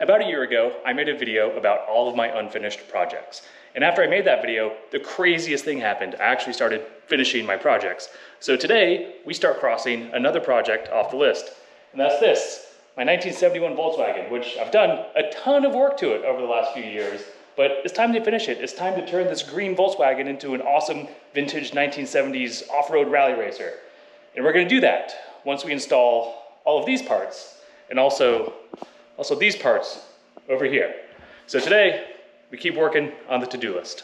About a year ago, I made a video about all of my unfinished projects. And after I made that video, the craziest thing happened. I actually started finishing my projects. So today, we start crossing another project off the list. And that's this, my 1971 Volkswagen, which I've done a ton of work to it over the last few years. But it's time to finish it. It's time to turn this green Volkswagen into an awesome vintage 1970s off-road rally racer. And we're gonna do that once we install all of these parts and also these parts over here. So today, we keep working on the to-do list.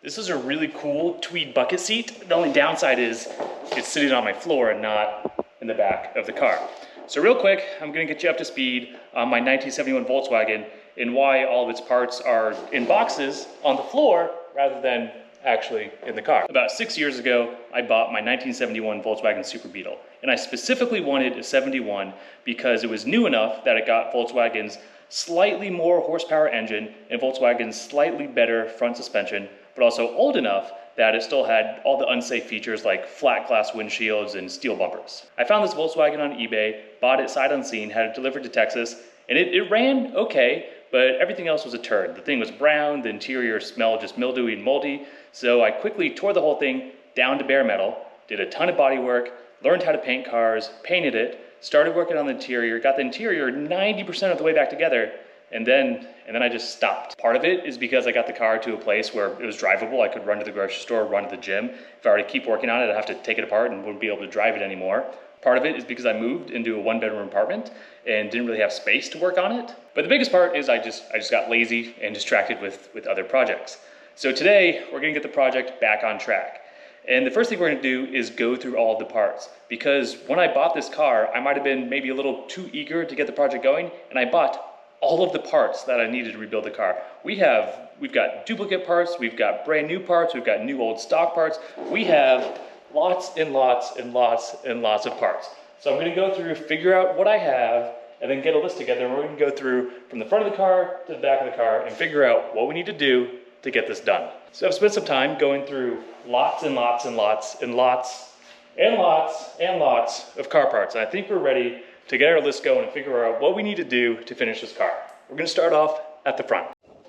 This is a really cool tweed bucket seat. The only downside is it's sitting on my floor and not in the back of the car. So real quick, I'm gonna get you up to speed on my 1971 Volkswagen and why all of its parts are in boxes on the floor rather than actually in the car. About 6 years ago, I bought my 1971 Volkswagen Super Beetle. And I specifically wanted a 71 because it was new enough that it got Volkswagen's slightly more horsepower engine and Volkswagen's slightly better front suspension, but also old enough that it still had all the unsafe features like flat glass windshields and steel bumpers. I found this Volkswagen on eBay, bought it sight unseen, had it delivered to Texas, and it ran okay, but everything else was a turd. The thing was brown, the interior smelled just mildewy and moldy, so I quickly tore the whole thing down to bare metal, did a ton of body work, learned how to paint cars, painted it, started working on the interior, got the interior 90% of the way back together, and then I just stopped. Part of it is because I got the car to a place where it was drivable. I could run to the grocery store, run to the gym. If I were to keep working on it, I'd have to take it apart and wouldn't be able to drive it anymore. Part of it is because I moved into a one-bedroom apartment and didn't really have space to work on it. But the biggest part is I just got lazy and distracted with other projects. So today, we're gonna get the project back on track. And the first thing we're gonna do is go through all of the parts. Because when I bought this car, I might've been maybe a little too eager to get the project going, and I bought all of the parts that I needed to rebuild the car. We've got duplicate parts, we've got brand new parts, we've got new old stock parts. We have lots and lots and lots and lots of parts. So I'm gonna go through, figure out what I have, and then get a list together, and we're gonna go through from the front of the car to the back of the car and figure out what we need to do to get this done. So I've spent some time going through lots and lots and lots and lots and lots and lots of car parts. And I think we're ready to get our list going and figure out what we need to do to finish this car. We're gonna start off at the front.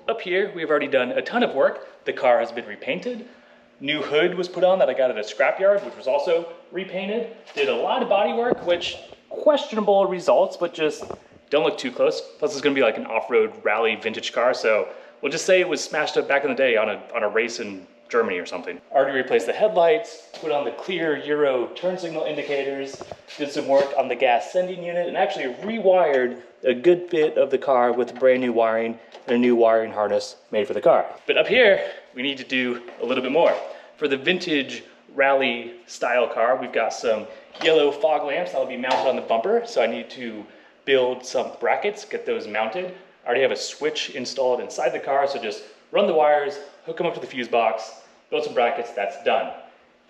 Up here, we've already done a ton of work. The car has been repainted. New hood was put on that I got at a scrapyard, which was also repainted. Did a lot of body work, which questionable results, but just don't look too close. Plus it's gonna be like an off-road rally vintage car, so we'll just say it was smashed up back in the day on a race in Germany or something. Already replaced the headlights, put on the clear Euro turn signal indicators, did some work on the gas sending unit, and actually rewired a good bit of the car with brand new wiring and a new wiring harness made for the car. But up here, we need to do a little bit more. For the vintage rally style car, we've got some yellow fog lamps that'll be mounted on the bumper, so I need to build some brackets, get those mounted. I already have a switch installed inside the car, so just run the wires, hook them up to the fuse box, build some brackets, that's done.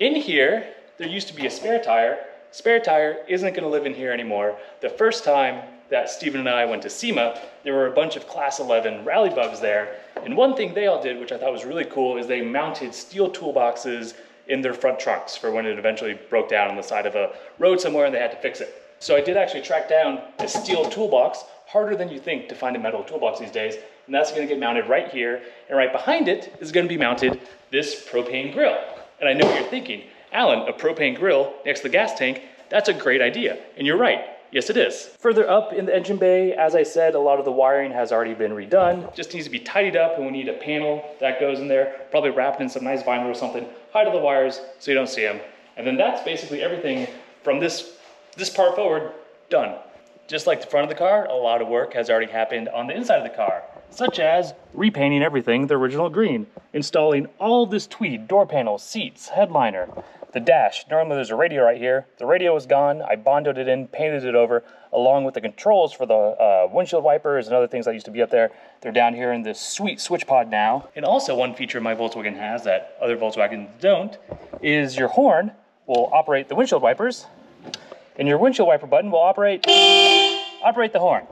In here, there used to be a spare tire. Spare tire isn't gonna live in here anymore. The first time that Steven and I went to SEMA, there were a bunch of Class 11 rally bugs there. And one thing they all did, which I thought was really cool, is they mounted steel toolboxes in their front trunks for when it eventually broke down on the side of a road somewhere and they had to fix it. So I did actually track down a steel toolbox, harder than you think to find a metal toolbox these days, and that's gonna get mounted right here, and right behind it is gonna be mounted this propane grill. And I know what you're thinking, Alan, a propane grill next to the gas tank, that's a great idea, and you're right, yes it is. Further up in the engine bay, as I said, a lot of the wiring has already been redone, just needs to be tidied up, and we need a panel that goes in there, probably wrapped in some nice vinyl or something, hide all the wires so you don't see them, and then that's basically everything from this part forward, done. Just like the front of the car, a lot of work has already happened on the inside of the car, such as repainting everything the original green, installing all this tweed, door panels, seats, headliner, the dash. Normally there's a radio right here. The radio was gone. I bondoed it in, painted it over, along with the controls for the windshield wipers and other things that used to be up there. They're down here in this sweet switch pod now. And also one feature my Volkswagen has that other Volkswagens don't is your horn will operate the windshield wipers, and your windshield wiper button will operate the horn.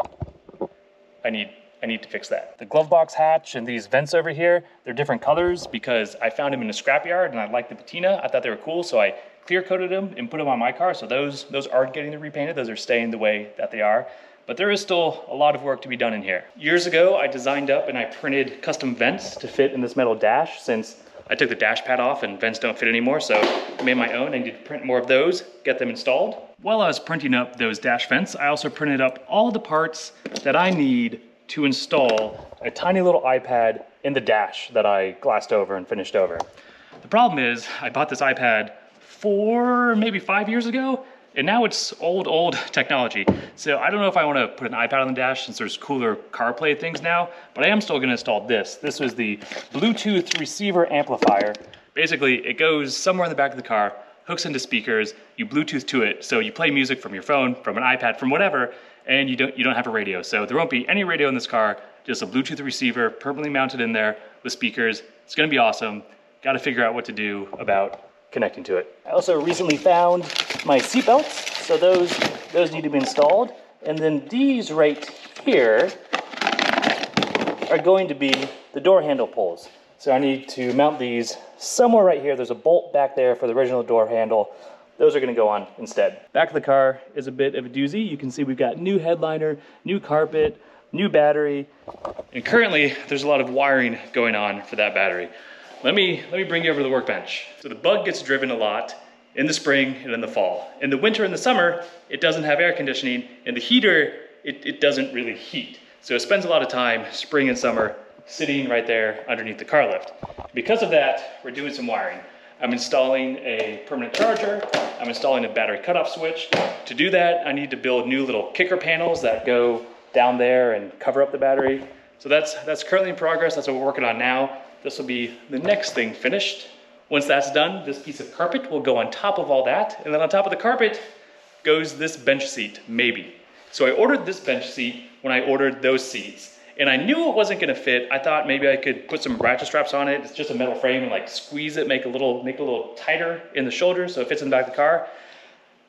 I need to fix that. The glove box hatch and these vents over here, they're different colors because I found them in a scrapyard and I liked the patina. I thought they were cool, so I clear coated them and put them on my car, so those aren't getting repainted. Those are staying the way that they are. But there is still a lot of work to be done in here. Years ago, I designed up and I printed custom vents to fit in this metal dash, since I took the dash pad off and vents don't fit anymore, so I made my own. I need to print more of those, get them installed. While I was printing up those dash vents, I also printed up all the parts that I need to install a tiny little iPad in the dash that I glassed over and finished over. The problem is, I bought this iPad 4, maybe 5 years ago, and now it's old technology. So I don't know if I want to put an iPad on the dash since there's cooler CarPlay things now, but I am still going to install this. This was the Bluetooth receiver amplifier. Basically, it goes somewhere in the back of the car, hooks into speakers, you Bluetooth to it, so you play music from your phone, from an iPad, from whatever, and you don't have a radio. So there won't be any radio in this car, just a Bluetooth receiver permanently mounted in there with speakers. It's going to be awesome. Got to figure out what to do about connecting to it. I also recently found my seat belts, so those need to be installed. And then these right here are going to be the door handle pulls. So I need to mount these somewhere right here. There's a bolt back there for the original door handle. Those are going to go on instead. Back of the car is a bit of a doozy. You can see we've got new headliner, new carpet, new battery, and currently there's a lot of wiring going on for that battery. Let me bring you over to the workbench. So the Bug gets driven a lot in the spring and in the fall. In the winter and the summer, it doesn't have air conditioning, and the heater, it doesn't really heat. So it spends a lot of time, spring and summer, sitting right there underneath the car lift. Because of that, we're doing some wiring. I'm installing a permanent charger. I'm installing a battery cutoff switch. To do that, I need to build new little kicker panels that go down there and cover up the battery. So that's currently in progress. That's what we're working on now. This will be the next thing finished. Once that's done, this piece of carpet will go on top of all that. And then on top of the carpet goes this bench seat, maybe. So I ordered this bench seat when I ordered those seats. And I knew it wasn't gonna fit. I thought maybe I could put some ratchet straps on it. It's just a metal frame, and like squeeze it, make it a little tighter in the shoulder so it fits in the back of the car.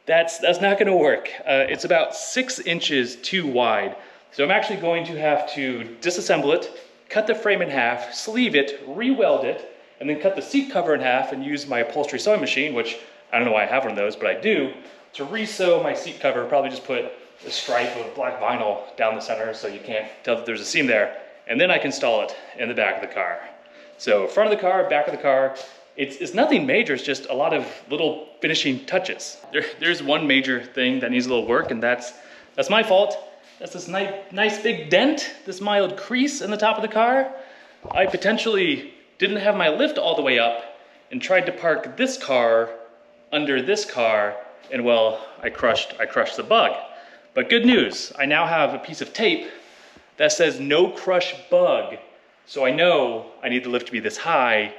That's not gonna work. It's about 6 inches too wide. So I'm actually going to have to disassemble it, cut the frame in half, sleeve it, re-weld it, and then cut the seat cover in half and use my upholstery sewing machine, which I don't know why I have one of those, but I do, to re-sew my seat cover. Probably just put a stripe of black vinyl down the center so you can't tell that there's a seam there, and then I can install it in the back of the car. So front of the car, back of the car, it's nothing major, it's just a lot of little finishing touches. There's one major thing that needs a little work, and that's my fault. That's this nice big dent, this mild crease in the top of the car. I potentially didn't have my lift all the way up and tried to park this car under this car, and well, I crushed the Bug. But good news, I now have a piece of tape that says no crush Bug. So I know I need the lift to be this high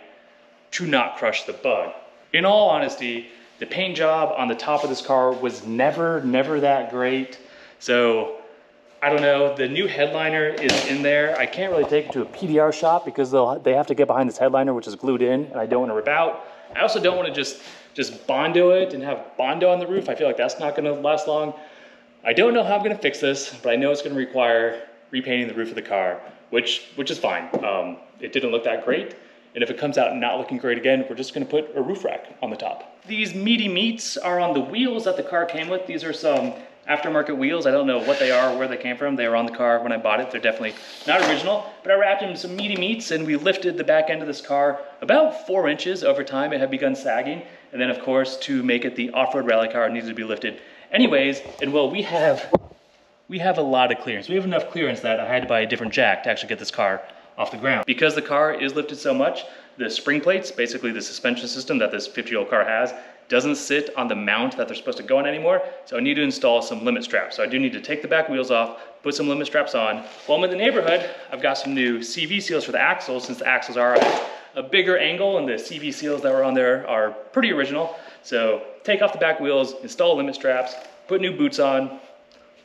to not crush the Bug. In all honesty, the paint job on the top of this car was never that great. So I don't know, the new headliner is in there. I can't really take it to a PDR shop because they have to get behind this headliner, which is glued in, and I don't want to rip out. I also don't want to just Bondo it and have Bondo on the roof. I feel like that's not going to last long. I don't know how I'm going to fix this, but I know it's going to require repainting the roof of the car, which is fine. It didn't look that great, and if it comes out not looking great again, we're just going to put a roof rack on the top. These meaty meats are on the wheels that the car came with. These are some aftermarket wheels. I don't know what they are or where they came from. They were on the car when I bought it. They're definitely not original, but I wrapped in some meaty meats and we lifted the back end of this car about 4 inches over time. It had begun sagging. And then of course, to make it the off-road rally car, it needed to be lifted anyways. And well, we have a lot of clearance. We have enough clearance that I had to buy a different jack to actually get this car off the ground. Because the car is lifted so much, the spring plates, basically the suspension system that this 50-year-old car has, doesn't sit on the mount that they're supposed to go on anymore, so I need to install some limit straps. So I do need to take the back wheels off, put some limit straps on. While I'm in the neighborhood, I've got some new CV seals for the axles, since the axles are at a bigger angle and the CV seals that were on there are pretty original. So take off the back wheels, install limit straps, put new boots on,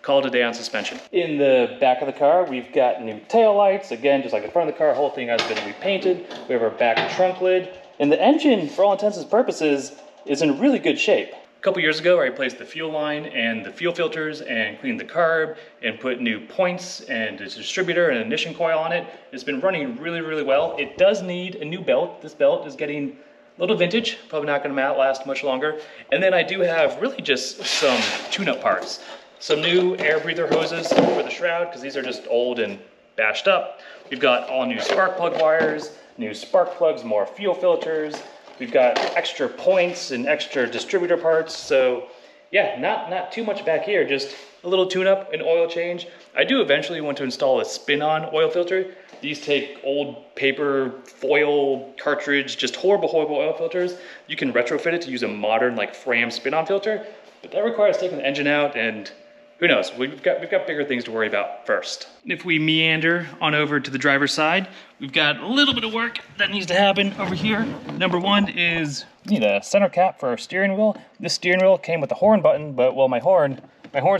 call it a day on suspension. In the back of the car, we've got new tail lights. Again, just like the front of the car, whole thing has been repainted. We have our back trunk lid. And the engine, for all intents and purposes, is in really good shape. A couple years ago, I replaced the fuel line and the fuel filters and cleaned the carb and put new points and a distributor and ignition coil on it. It's been running really well. It does need a new belt. This belt is getting a little vintage, probably not gonna last much longer. And then I do have really just some tune-up parts. Some new air breather hoses for the shroud, because these are just old and bashed up. We've got all new spark plug wires, new spark plugs, more fuel filters. We've got extra points and extra distributor parts. So yeah, not too much back here, just a little tune-up and oil change. I do eventually want to install a spin-on oil filter. These take old paper foil cartridge, just horrible oil filters. You can retrofit it to use a modern like Fram spin-on filter, but that requires taking the engine out, and who knows, we've got bigger things to worry about first. If we meander on over to the driver's side, we've got a little bit of work that needs to happen over here. Number one is we need a center cap for our steering wheel. This steering wheel came with the horn button, but well, my horn's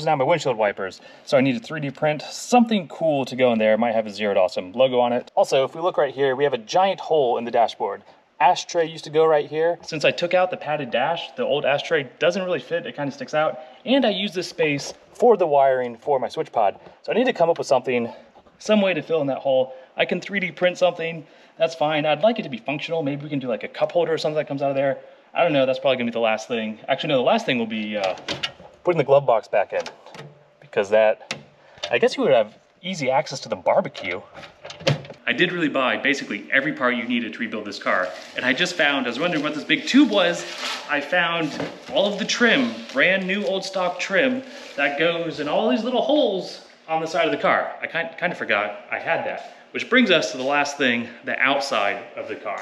now my windshield wipers. So I need to 3D print something cool to go in there. It might have a Zeroed Awesome logo on it. Also, if we look right here, we have a giant hole in the dashboard. Ashtray used to go right here. Since I took out the padded dash, the old ashtray doesn't really fit, it kind of sticks out. And I use this space for the wiring for my switch pod. So I need to come up with some way to fill in that hole. I can 3D print something, that's fine. I'd like it to be functional. Maybe we can do like a cup holder or something that comes out of there. I don't know, that's probably gonna be the last thing. Actually, no, the last thing will be putting the glove box back in, because that, I guess you would have easy access to the barbecue. I did really buy basically every part you needed to rebuild this car. And I just found, I was wondering what this big tube was, I found all of the trim, brand new old stock trim that goes in all these little holes on the side of the car. I kind of forgot I had that. Which brings us to the last thing, the outside of the car.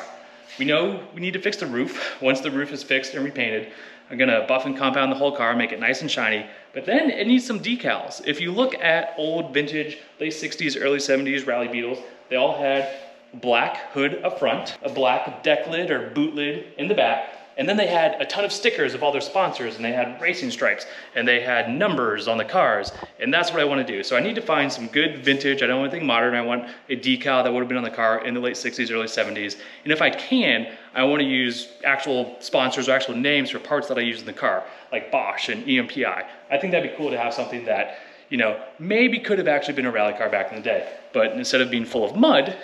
We know we need to fix the roof. Once the roof is fixed and repainted, I'm gonna buff and compound the whole car, make it nice and shiny, but then it needs some decals. If you look at old vintage, late 60s, early 70s Rally Beetles, they all had a black hood up front, a black deck lid or boot lid in the back, and then they had a ton of stickers of all their sponsors, and they had racing stripes, and they had numbers on the cars, and that's what I wanna do. So I need to find some good vintage, I don't want anything modern, I want a decal that would have been on the car in the late 60s, early 70s, and if I can, I wanna use actual sponsors or actual names for parts that I use in the car, like Bosch and EMPI. I think that'd be cool to have something that, you know, maybe could have actually been a rally car back in the day, but instead of being full of mud,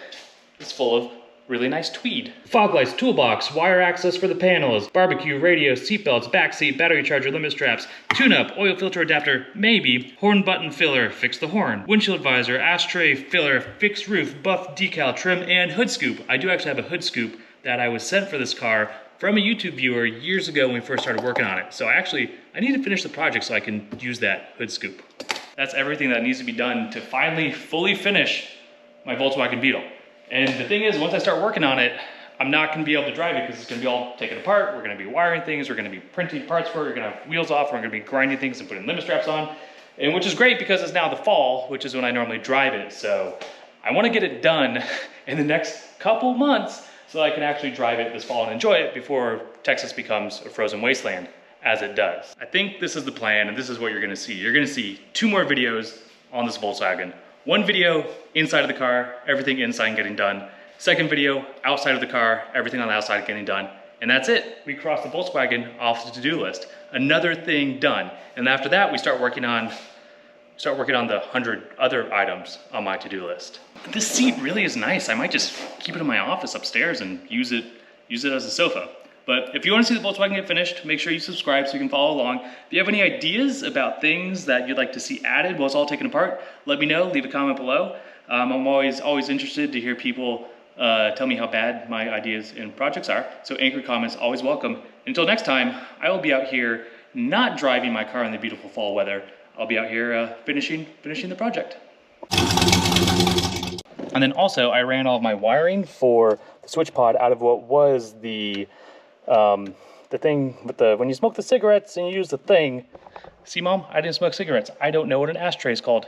it's full of really nice tweed. Fog lights, toolbox, wire access for the panels, barbecue, radio, seatbelts, backseat, battery charger, limit straps, tune-up, oil filter adapter, maybe, horn button filler, fix the horn, windshield visor, ashtray filler, fixed roof, buff decal, trim, and hood scoop. I do actually have a hood scoop that I was sent for this car from a YouTube viewer years ago when we first started working on it. So I need to finish the project so I can use that hood scoop. That's everything that needs to be done to finally fully finish my Volkswagen Beetle. And the thing is, once I start working on it, I'm not gonna be able to drive it because it's gonna be all taken apart. We're gonna be wiring things, we're gonna be printing parts for it, we're gonna have wheels off, we're gonna be grinding things and putting limit straps on. And which is great because it's now the fall, which is when I normally drive it. So I wanna get it done in the next couple months so I can actually drive it this fall and enjoy it before Texas becomes a frozen wasteland, as it does. I think this is the plan, and this is what you're gonna see. You're gonna see 2 more videos on this Volkswagen. 1 video inside of the car, everything inside getting done. 2nd video outside of the car, everything on the outside getting done. And that's it. We cross the Volkswagen off the to-do list. Another thing done. And after that, we start working on the 100 other items on my to-do list. This seat really is nice. I might just keep it in my office upstairs and use it as a sofa. But if you want to see the Volkswagen get finished, make sure you subscribe so you can follow along. If you have any ideas about things that you'd like to see added while it's all taken apart, let me know, leave a comment below. I'm always interested to hear people tell me how bad my ideas and projects are. So angry comments, always welcome. Until next time, I will be out here not driving my car in the beautiful fall weather. I'll be out here finishing the project. And then also, I ran all of my wiring for the switch pod out of what was the thing with when you smoke the cigarettes and you use the thing. See, Mom, I didn't smoke cigarettes. I don't know what an ashtray is called.